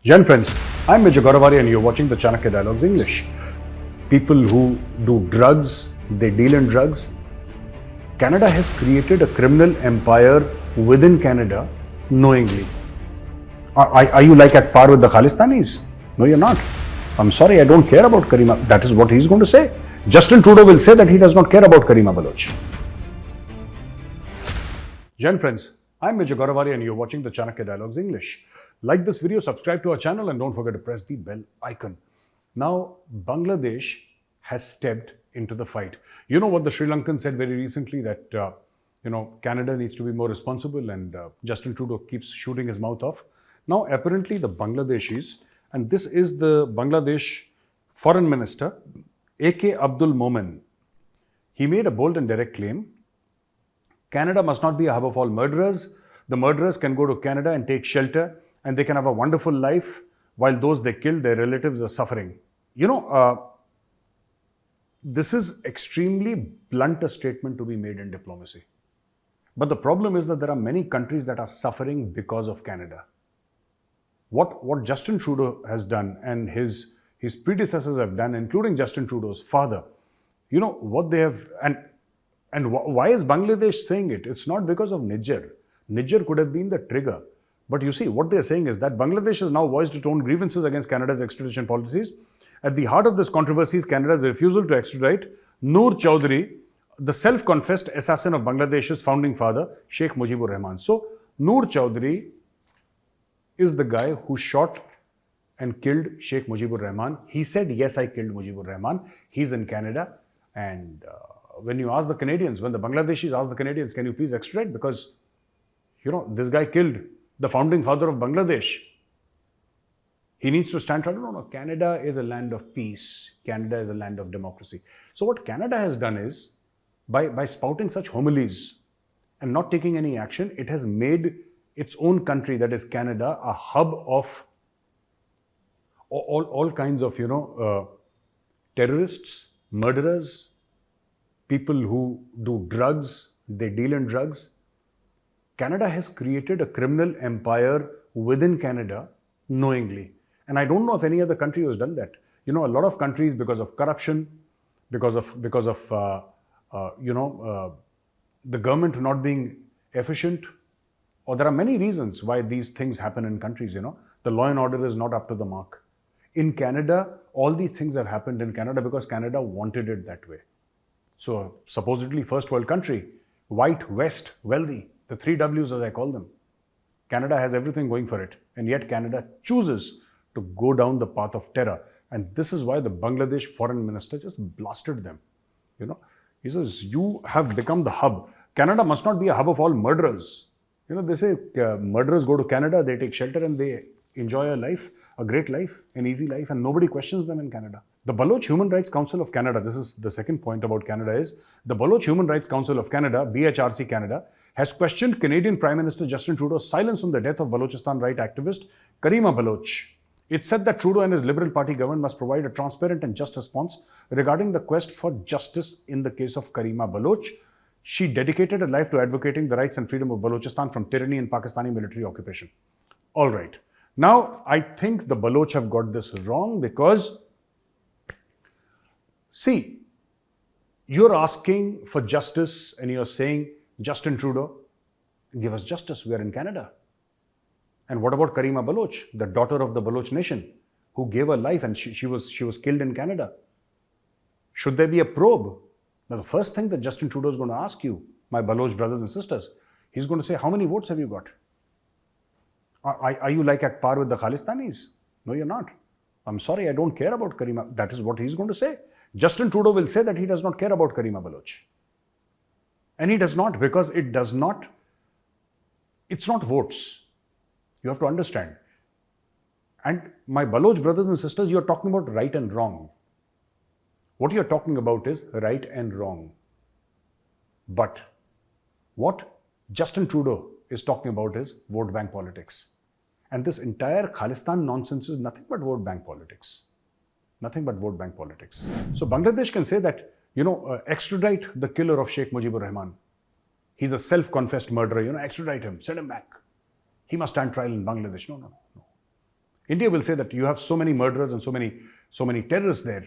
Gen friends, I'm Gaurav Arya and you're watching the Chanakya Dialogues English. People who do drugs, they deal in drugs. Canada has created a criminal empire within Canada knowingly. Are you like at par with the Khalistanis? No, you're not. I'm sorry, I don't care about Karima. That is what he's going to say. Justin Trudeau will say that he does not care about Karima Baloch. Gen friends, I'm Gaurav Arya and you're watching the Chanakya Dialogues English. Like this video, subscribe to our channel and don't forget to press the bell icon. Now, Bangladesh has stepped into the fight. You know what the Sri Lankan said very recently that, Canada needs to be more responsible and Justin Trudeau keeps shooting his mouth off. Now, apparently the Bangladeshis, and this is the Bangladesh Foreign Minister, A.K. Abdul Momen, he made a bold and direct claim. Canada must not be a hub of all murderers. The murderers can go to Canada and take shelter and they can have a wonderful life while those they killed, their relatives, are suffering. This is extremely blunt a statement to be made in diplomacy. But the problem is that there are many countries that are suffering because of Canada. What Justin Trudeau has done and his predecessors have done, including Justin Trudeau's father, what they have, and why is Bangladesh saying it? It's not because of Niger. Niger could have been the trigger. But you see, what they're saying is that Bangladesh has now voiced its own grievances against Canada's extradition policies. At the heart of this controversy is Canada's refusal to extradite Noor Chowdhury, the self-confessed assassin of Bangladesh's founding father, Sheikh Mujibur Rahman. So, Noor Chowdhury is the guy who shot and killed Sheikh Mujibur Rahman. He said, yes, I killed Mujibur Rahman. He's in Canada. And when you ask the Canadians, when the Bangladeshis ask the Canadians, can you please extradite? Because, this guy killed the founding father of Bangladesh. He needs to stand trial. No, Canada is a land of peace. Canada is a land of democracy. So what Canada has done is, by spouting such homilies and not taking any action, it has made its own country, that is Canada, a hub of all kinds of, terrorists, murderers, people who do drugs, they deal in drugs. Canada has created a criminal empire within Canada knowingly. And I don't know if any other country has done that. A lot of countries, because of corruption, because of the government not being efficient, or there are many reasons why these things happen in countries, The law and order is not up to the mark. In Canada, all these things have happened in Canada because Canada wanted it that way. So, supposedly first world country, white, West, wealthy, the 3 Ws as I call them. Canada has everything going for it. And yet Canada chooses to go down the path of terror. And this is why the Bangladesh foreign minister just blasted them. He says, you have become the hub. Canada must not be a hub of all murderers. They say murderers go to Canada, they take shelter and they enjoy a life, a great life, an easy life, and nobody questions them in Canada. The Baloch Human Rights Council of Canada, this is the second point about Canada, is the Baloch Human Rights Council of Canada, BHRC Canada, has questioned Canadian Prime Minister Justin Trudeau's silence on the death of Balochistan right activist Karima Baloch. It said that Trudeau and his Liberal Party government must provide a transparent and just response regarding the quest for justice in the case of Karima Baloch. She dedicated her life to advocating the rights and freedom of Balochistan from tyranny and Pakistani military occupation. All right. Now, I think the Baloch have got this wrong because, see, you're asking for justice and you're saying, Justin Trudeau, give us justice, we are in Canada. And what about Karima Baloch, the daughter of the Baloch nation, who gave her life and she was killed in Canada? Should there be a probe? Now, the first thing that Justin Trudeau is going to ask you, my Baloch brothers and sisters, he's going to say, how many votes have you got? Are you like at par with the Khalistanis? No, you're not. I'm sorry, I don't care about Karima. That is what he's going to say. Justin Trudeau will say that he does not care about Karima Baloch. And he does not, because it's not votes. You have to understand. And my Baloch brothers and sisters, you're talking about right and wrong. What you're talking about is right and wrong. But what Justin Trudeau is talking about is vote bank politics. And this entire Khalistan nonsense is nothing but vote bank politics. Nothing but vote bank politics. So Bangladesh can say that, extradite the killer of Sheikh Mujibur Rahman. He's a self-confessed murderer, extradite him, send him back. He must stand trial in Bangladesh. No. India will say that you have so many murderers and so many terrorists there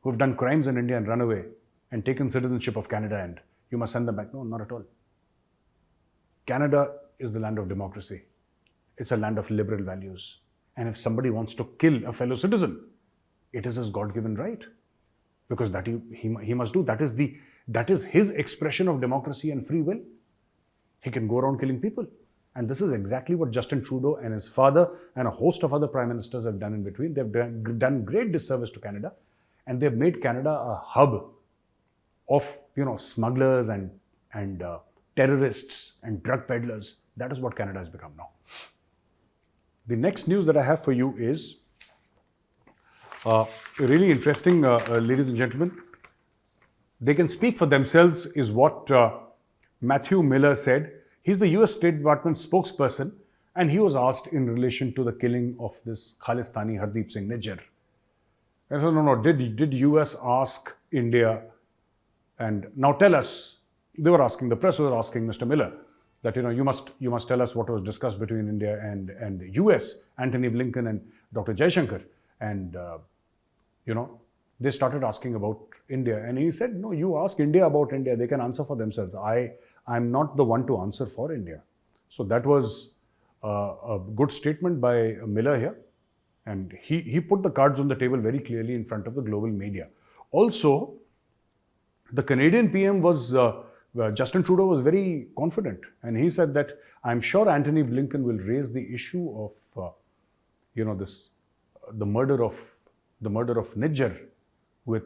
who have done crimes in India and run away and taken citizenship of Canada, and you must send them back. No, not at all. Canada is the land of democracy. It's a land of liberal values. And if somebody wants to kill a fellow citizen, it is his God-given right, because that he must do. That is his expression of democracy and free will. He can go around killing people. And this is exactly what Justin Trudeau and his father and a host of other prime ministers have done in between. They've done great disservice to Canada, and they've made Canada a hub of smugglers and terrorists and drug peddlers. That is what Canada has become now. The next news that I have for you is really interesting, ladies and gentlemen. They can speak for themselves, is what Matthew Miller said. He's the US State Department spokesperson, and he was asked in relation to the killing of this Khalistani Hardeep Singh Nijjar. I said, no, did US ask India? And now tell us, they were asking, the press was asking Mr. Miller, that you must tell us what was discussed between India and the US, Antony Blinken and Dr. Jaishankar. And they started asking about India, and he said, no, you ask India about India, they can answer for themselves. I'm not the one to answer for India. So that was a good statement by Miller here, and he put the cards on the table very clearly in front of the global media. Also, the Canadian PM was Justin Trudeau was very confident, and he said that I'm sure Antony Blinken will raise the issue of the murder of Nijjar with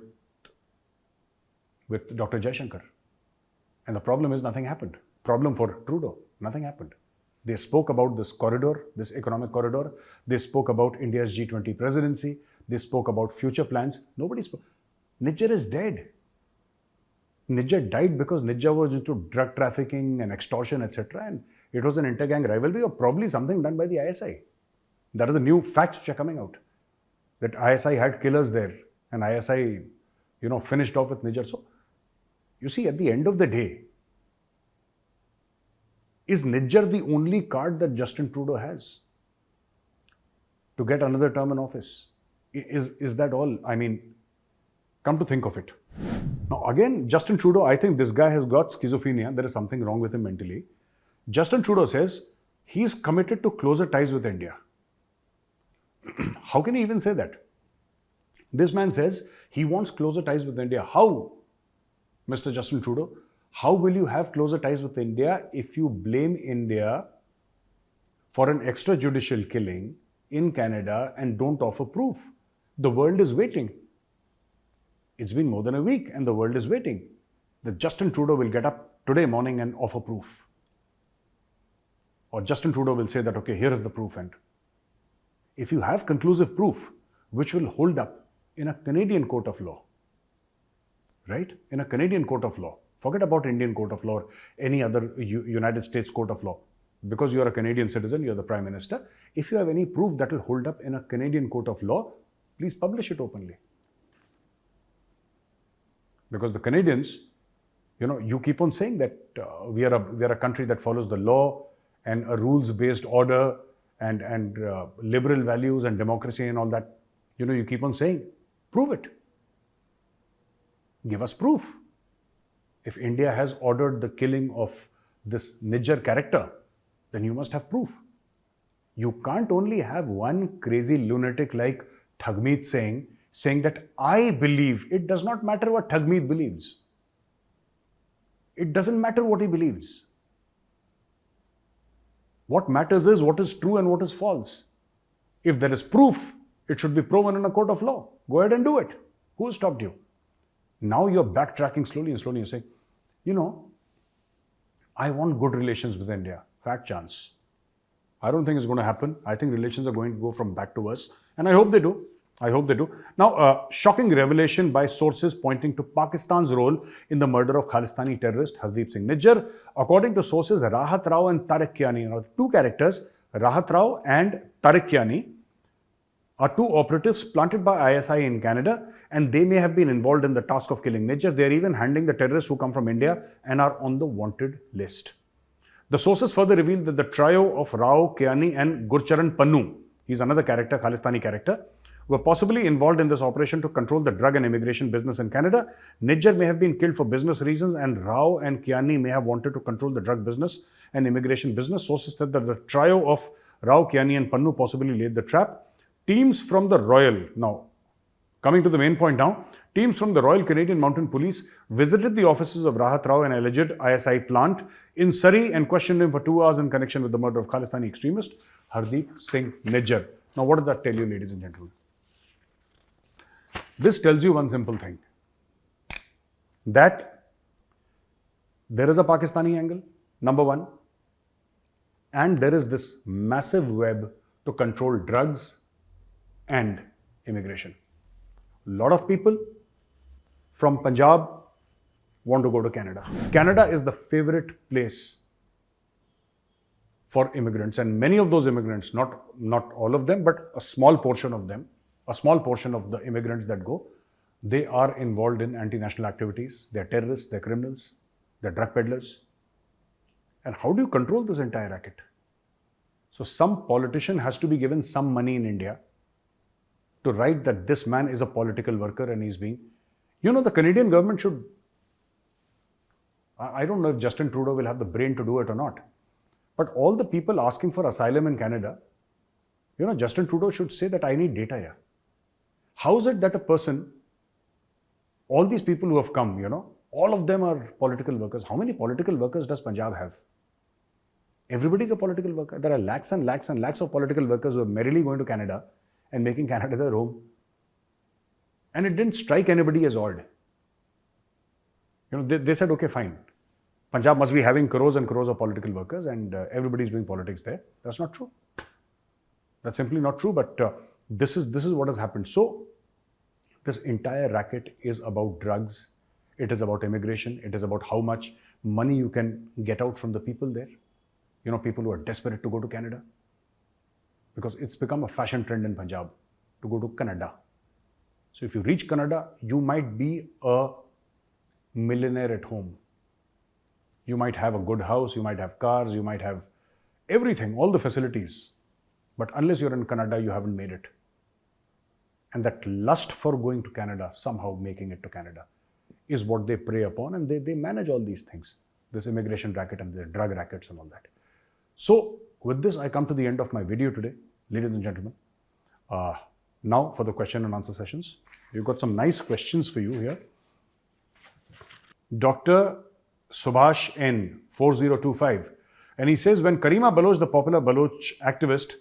Dr. Jaishankar. And the problem is nothing happened. Problem for Trudeau, nothing happened. They spoke about this corridor, this economic corridor. They spoke about India's G20 presidency. They spoke about future plans. Nobody spoke. Nijjar is dead. Nijjar died because Nijjar was into drug trafficking and extortion, etc. And it was an inter-gang rivalry, or probably something done by the ISI. That are the new facts which are coming out. That ISI had killers there, and ISI, finished off with Nijjar. So, you see, at the end of the day, is Nijjar the only card that Justin Trudeau has to get another term in office? Is that all? I mean, come to think of it. Now, again, Justin Trudeau, I think this guy has got schizophrenia. There is something wrong with him mentally. Justin Trudeau says he's committed to closer ties with India. How can he even say that? This man says he wants closer ties with India. How, Mr. Justin Trudeau? How will you have closer ties with India if you blame India for an extrajudicial killing in Canada and don't offer proof? The world is waiting. It's been more than a week and the world is waiting that Justin Trudeau will get up today morning and offer proof. Or Justin Trudeau will say that, okay, here is the proof. And if you have conclusive proof, which will hold up in a Canadian court of law, right? In a Canadian court of law. Forget about Indian court of law or any other United States court of law. Because you are a Canadian citizen, you are the Prime Minister. If you have any proof that will hold up in a Canadian court of law, please publish it openly. Because the Canadians, you keep on saying that we are a country that follows the law and a rules-based order and liberal values and democracy and all that. You keep on saying, prove it. Give us proof. If India has ordered the killing of this Nijjar character, then you must have proof. You can't only have one crazy lunatic like Thagmeet saying that I believe. It does not matter what Thagmeet believes. It doesn't matter what he believes. What matters is what is true and what is false. If there is proof, it should be proven in a court of law. Go ahead and do it. Who has stopped you? Now you're backtracking slowly and slowly. You're saying, I want good relations with India. Fat chance. I don't think it's going to happen. I think relations are going to go from bad to worse. And I hope they do. Now, shocking revelation by sources pointing to Pakistan's role in the murder of Khalistani terrorist Hardeep Singh Nijjar. According to sources, Rahat Rao and Tariq Kiani, two characters, Rahat Rao and Tariq Kiani, are two operatives planted by ISI in Canada, and they may have been involved in the task of killing Nijjar. They are even handling the terrorists who come from India and are on the wanted list. The sources further revealed that the trio of Rao, Kiani and Gurcharan Pannu he's another character, Khalistani character, were possibly involved in this operation to control the drug and immigration business in Canada. Nijjar may have been killed for business reasons, and Rao and Kiani may have wanted to control the drug business and immigration business. Sources said that the trio of Rao, Kiani, and Pannu possibly laid the trap. Teams from the Royal, now coming to the main point now, teams from the Royal Canadian Mounted Police visited the offices of Rahat Rao, an alleged ISI plant in Surrey, and questioned him for 2 hours in connection with the murder of Khalistani extremist Hardeep Singh Nijjar. Now, what does that tell you, ladies and gentlemen? This tells you one simple thing, that there is a Pakistani angle, number one, and there is this massive web to control drugs and immigration. A lot of people from Punjab want to go to Canada. Canada is the favorite place for immigrants, and many of those immigrants, not all of them, but a small portion of them, a small portion of the immigrants that go, they are involved in anti-national activities. They're terrorists, they're criminals, they're drug peddlers. And how do you control this entire racket? So some politician has to be given some money in India to write that this man is a political worker and he's being, the Canadian government should, I don't know if Justin Trudeau will have the brain to do it or not, but all the people asking for asylum in Canada, Justin Trudeau should say that I need data here. How is it that a person, all these people who have come, all of them are political workers. How many political workers does Punjab have? Everybody is a political worker. There are lakhs and lakhs and lakhs of political workers who are merrily going to Canada and making Canada their home. And it didn't strike anybody as odd. They said, okay, fine. Punjab must be having crores and crores of political workers and everybody is doing politics there. That's not true. That's simply not true, but this is what has happened. So, this entire racket is about drugs. It is about immigration. It is about how much money you can get out from the people there. People who are desperate to go to Canada. Because it's become a fashion trend in Punjab to go to Canada. So if you reach Canada, you might be a millionaire at home. You might have a good house, you might have cars, you might have everything, all the facilities. But unless you're in Canada, you haven't made it. And that lust for going to Canada, somehow making it to Canada, is what they prey upon, and they manage all these things. This immigration racket and the drug rackets and all that. So with this, I come to the end of my video today, ladies and gentlemen. Now for the question and answer sessions. We've got some nice questions for you here. Dr. Subhash N. 4025. And he says, when Karima Baloch, the popular Baloch activist,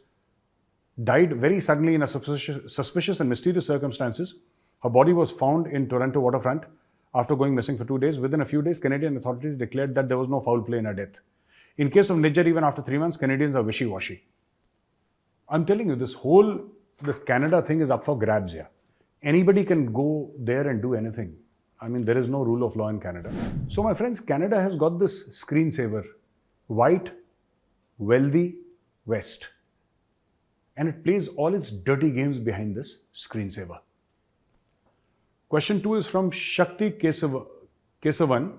died very suddenly in a suspicious and mysterious circumstances, her body was found in Toronto waterfront after going missing for 2 days. Within a few days, Canadian authorities declared that there was no foul play in her death. In case of Nijjar, even after 3 months, Canadians are wishy-washy. I'm telling you, this Canada thing is up for grabs here. Anybody can go there and do anything. I mean, there is no rule of law in Canada. So my friends, Canada has got this screensaver, white, wealthy, West. And it plays all its dirty games behind this screensaver. Question 2 is from Shakti Kesavan.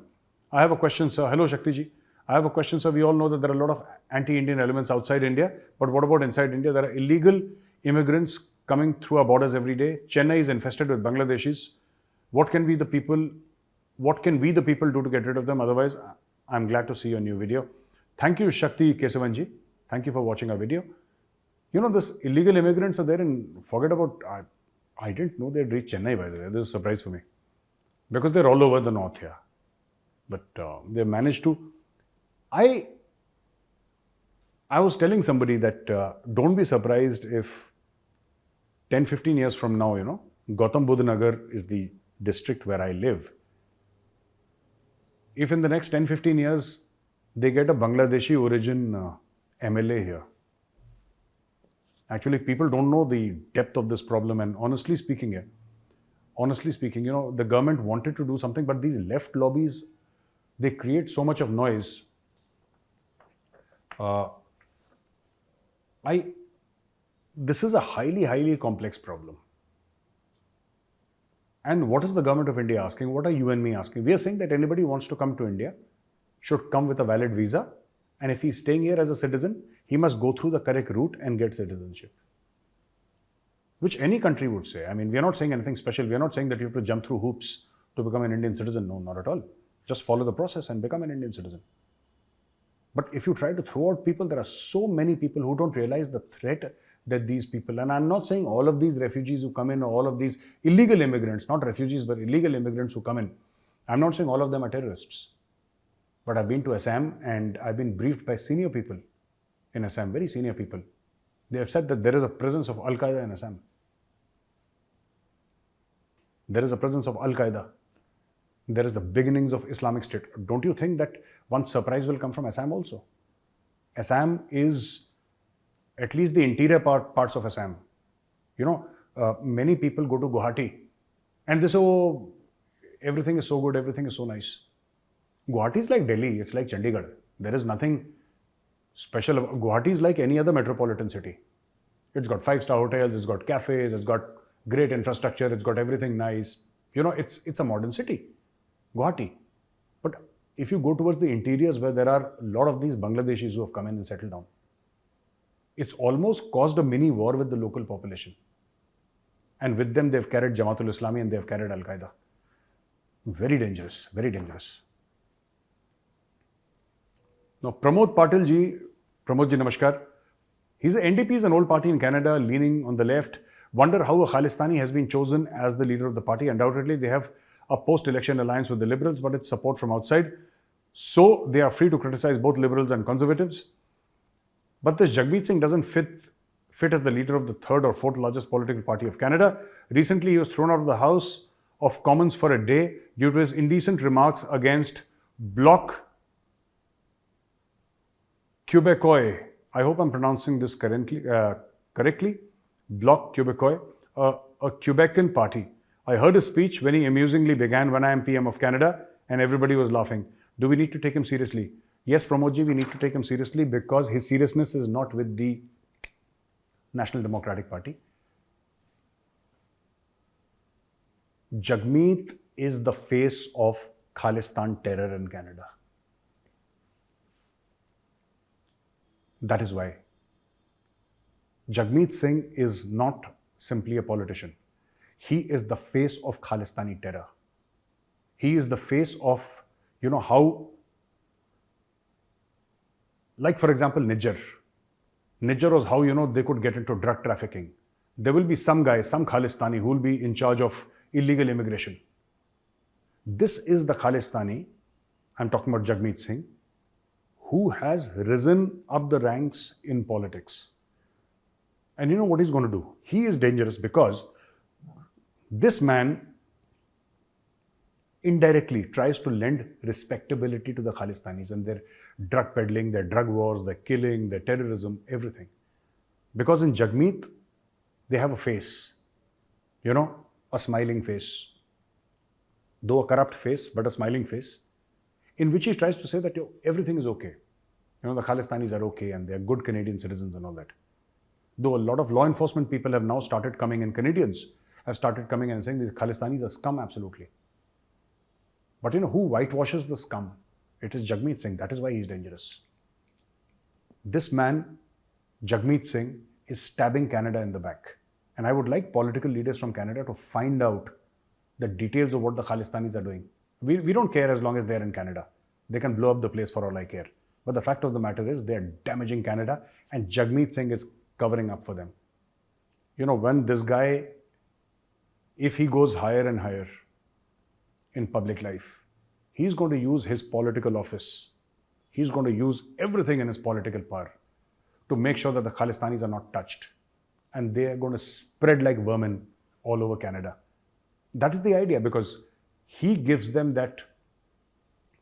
I have a question, sir. Hello, Shakti ji. I have a question, sir. We all know that there are a lot of anti-Indian elements outside India, but what about inside India? There are illegal immigrants coming through our borders every day. Chennai is infested with Bangladeshis. What can we the people do to get rid of them? Otherwise, I'm glad to see your new video. Thank you, Shakti Kesavan ji. Thank you for watching our video. This illegal immigrants are there, and forget about, I didn't know they'd reach Chennai, by the way. This is a surprise for me. Because they're all over the north here. But they managed to. I was telling somebody that don't be surprised if 10-15 years from now, Gautam Buddha Nagar is the district where I live. If in the next 10-15 years, they get a Bangladeshi origin MLA here. Actually, people don't know the depth of this problem, and honestly speaking, the government wanted to do something, but these left lobbies, they create so much of noise. This is a highly, highly complex problem. And what is the government of India asking? What are you and me asking? We are saying that anybody who wants to come to India should come with a valid visa. And if he's staying here as a citizen, he must go through the correct route and get citizenship. which any country would say. I mean, we are not saying anything special. We are not saying that you have to jump through hoops to become an Indian citizen. No, not at all. Just follow the process and become an Indian citizen. But if you try to throw out people, there are so many people who don't realize the threat that these people, and I'm not saying all of these refugees who come in, or all of these illegal immigrants, not refugees, but illegal immigrants who come in, I'm not saying all of them are terrorists. But I've been to Assam and I've been briefed by senior people in Assam, very senior people. They have said that there is a presence of Al-Qaeda in Assam. There is a presence of Al-Qaeda. There is the beginnings of Islamic State. Don't you think that one surprise will come from Assam also? Assam is at least the interior parts of Assam. You know, many people go to Guwahati and they say, oh, everything is so good, everything is so nice. Guwahati is like Delhi, it's like Chandigarh. There is nothing special. Guwahati is like any other metropolitan city. It's got 5-star hotels, it's got cafes, it's got great infrastructure, it's got everything nice. You know, it's a modern city, Guwahati. But if you go towards the interiors where there are a lot of these Bangladeshis who have come in and settled down, it's almost caused a mini war with the local population. And with them, they've carried Jamaatul Islami and they've carried Al-Qaeda. Very dangerous, very dangerous. Now, Pramod ji, namaskar. He's NDP is an old party in Canada, leaning on the left. Wonder how a Khalistani has been chosen as the leader of the party. Undoubtedly, they have a post-election alliance with the Liberals, but it's support from outside. So, they are free to criticize both Liberals and Conservatives. But this Jagmeet Singh doesn't fit as the leader of the third or fourth largest political party of Canada. Recently, he was thrown out of the House of Commons for a day due to his indecent remarks against Bloc Québécois. I hope I'm pronouncing this correctly. Bloc Québécois, a Quebecan party. I heard his speech when he amusingly began, "When I am PM of Canada," and everybody was laughing. Do we need to take him seriously? Yes, Pramodji, we need to take him seriously because his seriousness is not with the National Democratic Party. Jagmeet is the face of Khalistan terror in Canada. That is why. Jagmeet Singh is not simply a politician. He is the face of Khalistani terror. He is the face of, you know, how, like for example, Niger. Niger was how, you know, they could get into drug trafficking. There will be some guy, some Khalistani who will be in charge of illegal immigration. This is the Khalistani, I'm talking about Jagmeet Singh, who has risen up the ranks in politics. And you know what he's going to do? He is dangerous because this man indirectly tries to lend respectability to the Khalistanis and their drug peddling, their drug wars, their killing, their terrorism, everything. Because in Jagmeet, they have a face, you know, a smiling face. Though a corrupt face, but a smiling face, in which he tries to say that everything is okay. You know, the Khalistanis are okay and they're good Canadian citizens and all that. Though a lot of law enforcement people have now started coming in, Canadians have started coming in and saying these Khalistanis are scum, absolutely. But you know, who whitewashes the scum? It is Jagmeet Singh. That is why he's dangerous. This man, Jagmeet Singh, is stabbing Canada in the back. And I would like political leaders from Canada to find out the details of what the Khalistanis are doing. We don't care as long as they're in Canada. They can blow up the place for all I care. But the fact of the matter is they're damaging Canada and Jagmeet Singh is covering up for them. You know, when this guy, if he goes higher and higher in public life, he's going to use his political office. He's going to use everything in his political power to make sure that the Khalistanis are not touched. And they are going to spread like vermin all over Canada. That is the idea, because he gives them that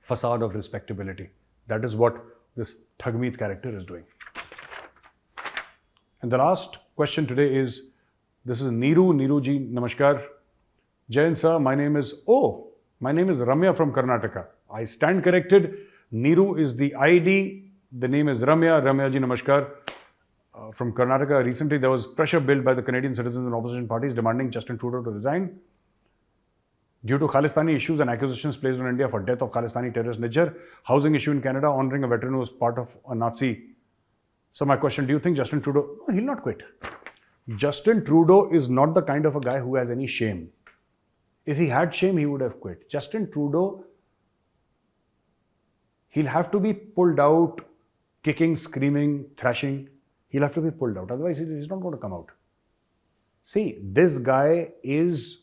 facade of respectability. That is what this Jagmeet character is doing. And the last question today is, this is Neeru ji, namaskar. Jayan sir, my name is Ramya from Karnataka. I stand corrected. Neeru is the ID. The name is Ramya. Ramya ji, namaskar. From Karnataka, recently there was pressure built by the Canadian citizens and opposition parties demanding Justin Trudeau to resign due to Khalistani issues and accusations placed on India for death of Khalistani terrorist Niger, housing issue in Canada, honoring a veteran who was part of a Nazi. So my question, do you think Justin Trudeau, no, he'll not quit. Justin Trudeau is not the kind of a guy who has any shame. If he had shame, he would have quit. Justin Trudeau, he'll have to be pulled out, kicking, screaming, thrashing. He'll have to be pulled out. Otherwise, he's not going to come out. See, this guy is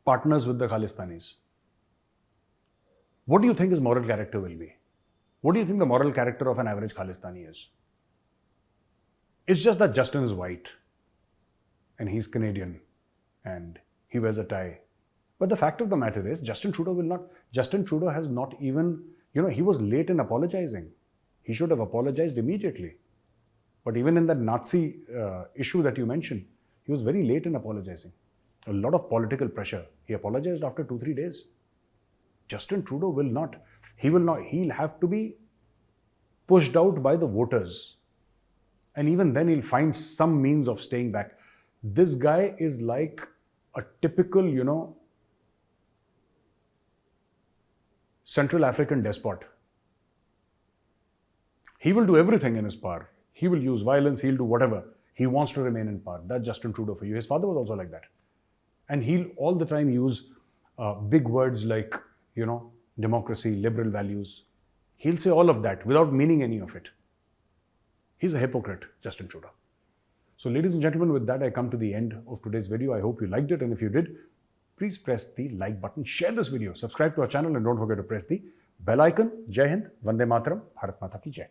partners with the Khalistanis. What do you think his moral character will be? What do you think the moral character of an average Khalistani is? It's just that Justin is white and he's Canadian and he wears a tie. But the fact of the matter is, Justin Trudeau has not even, he was late in apologizing. He should have apologized immediately. But even in that Nazi issue that you mentioned, he was very late in apologizing. A lot of political pressure. He apologized after 2-3 days. Justin Trudeau will not. He'll have to be pushed out by the voters. And even then, he'll find some means of staying back. This guy is like a typical, Central African despot. He will do everything in his power. He will use violence. He'll do whatever. He wants to remain in power. That's Justin Trudeau for you. His father was also like that. And he'll all the time use big words like, democracy, liberal values. He'll say all of that without meaning any of it. He's a hypocrite, Justin Trudeau. So ladies and gentlemen, with that, I come to the end of today's video. I hope you liked it. And if you did, please press the like button, share this video, subscribe to our channel, and don't forget to press the bell icon. Jai Hind, Vande Mataram, Bharat Mata Ki Jai.